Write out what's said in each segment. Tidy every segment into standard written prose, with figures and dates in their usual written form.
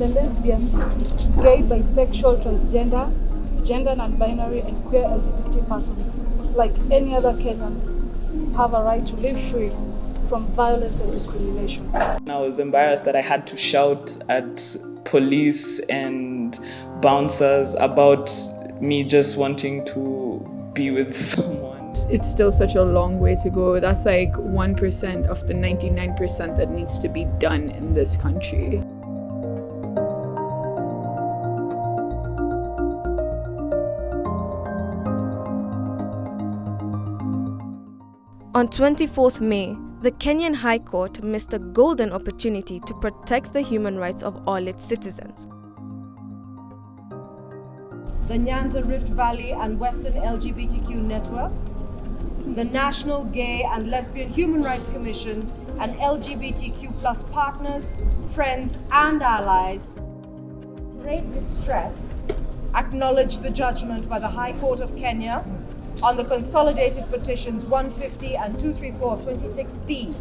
the lesbian, gay, bisexual, transgender, gender non-binary, and queer LGBT persons, like any other Kenyan, have a right to live free from violence and discrimination. I was embarrassed that I had to shout at police and bouncers about me just wanting to be with someone. It's still such a long way to go. That's like 1% of the 99% that needs to be done in this country. On 24th May, the Kenyan High Court missed a golden opportunity to protect the human rights of all its citizens. The Nyanza Rift Valley and Western LGBTQ Network, the National Gay and Lesbian Human Rights Commission, and LGBTQ plus partners, friends, and allies, great distress, acknowledge the judgment by the High Court of Kenya on the consolidated petitions 150 and 234 of 2016.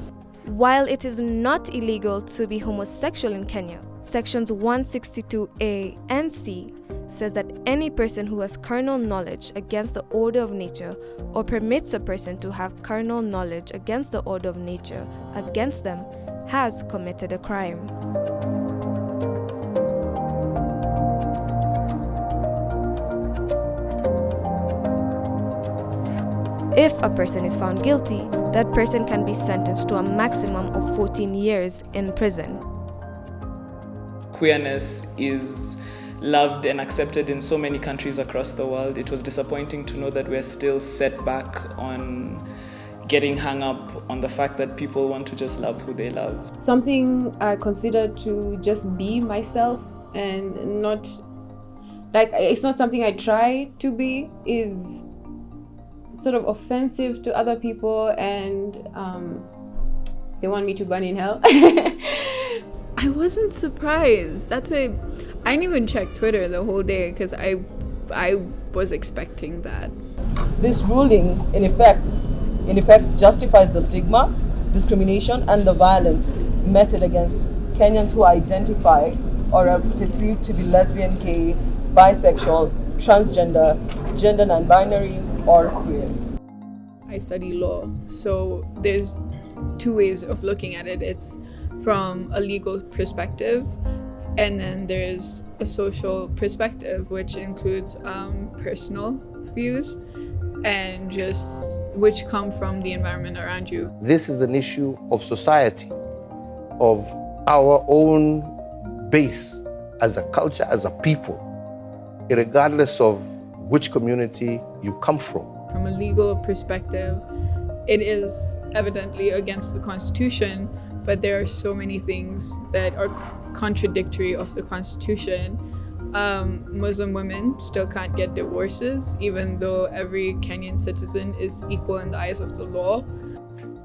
While it is not illegal to be homosexual in Kenya, sections 162A and C says that any person who has carnal knowledge against the order of nature or permits a person to have carnal knowledge against the order of nature against them has committed a crime. If a person is found guilty, that person can be sentenced to a maximum of 14 years in prison. Queerness is loved and accepted in so many countries across the world. It was disappointing to know that we're still set back on getting hung up on the fact that people want to just love who they love. Something I consider to just be myself and not, like, it's not something I try to be, is sort of offensive to other people, and they want me to burn in hell. I wasn't surprised. That's why I didn't even check Twitter the whole day, because I was expecting that. This ruling, in effect, justifies the stigma, discrimination, and the violence meted against Kenyans who identify or are perceived to be lesbian, gay, bisexual, transgender, gender non-binary, or queer. I study law, so there's two ways of looking at it. It's from a legal perspective, and then there's a social perspective, which includes personal views and just which come from the environment around you. This is an issue of society, of our own base as a culture, as a people, regardless of which community you come from. From a legal perspective, it is evidently against the Constitution, but there are so many things that are contradictory of the Constitution. Muslim women still can't get divorces, even though every Kenyan citizen is equal in the eyes of the law.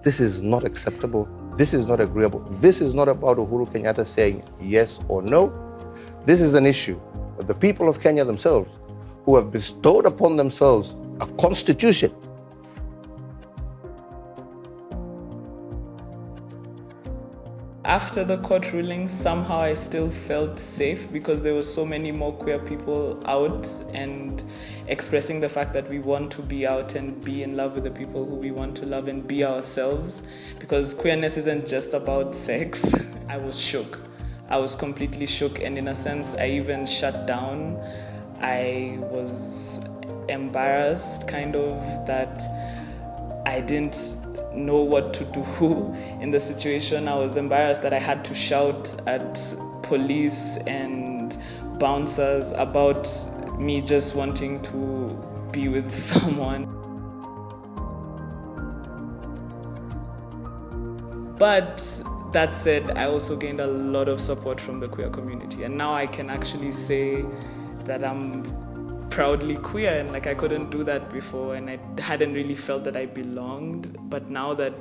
This is not acceptable. This is not agreeable. This is not about Uhuru Kenyatta saying yes or no. This is an issue of the people of Kenya themselves, who have bestowed upon themselves a constitution. After the court ruling, somehow I still felt safe because there were so many more queer people out and expressing the fact that we want to be out and be in love with the people who we want to love and be ourselves, because queerness isn't just about sex. I was shook. I was completely shook, and in a sense, I even shut down. I was embarrassed, kind of, that I didn't know what to do in the situation. I was embarrassed that I had to shout at police and bouncers about me just wanting to be with someone. But that said, I also gained a lot of support from the queer community, and now I can actually say that I'm proudly queer, and like I couldn't do that before, and I hadn't really felt that I belonged. But now that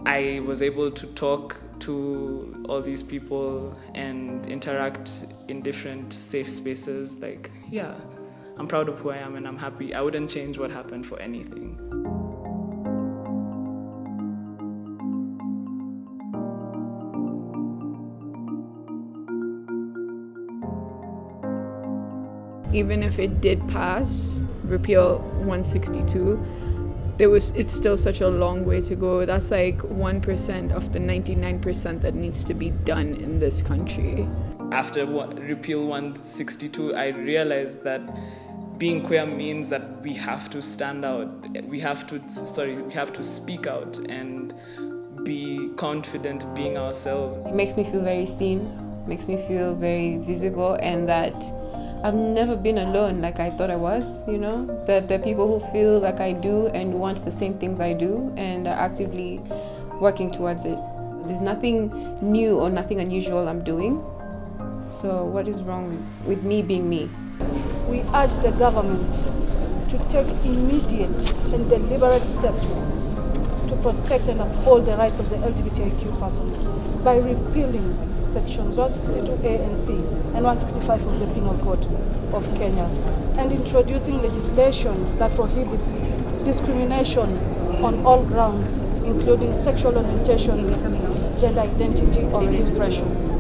I was able to talk to all these people and interact in different safe spaces, like, yeah, I'm proud of who I am and I'm happy. I wouldn't change what happened for anything. Even if it did pass, Repeal 162, it's still such a long way to go. That's like 1% of the 99% that needs to be done in this country. After Repeal 162, I realized that being queer means that we have to stand out. We have to speak out and be confident being ourselves. It makes me feel very seen, makes me feel very visible, and that I've never been alone like I thought I was, you know? That there are people who feel like I do and want the same things I do and are actively working towards it. There's nothing new or nothing unusual I'm doing. So what is wrong with me being me? We urge the government to take immediate and deliberate steps to protect and uphold the rights of the LGBTIQ persons by repealing sections 162A and C and 165 of the Penal Code of Kenya and introducing legislation that prohibits discrimination on all grounds, including sexual orientation, gender identity, or expression.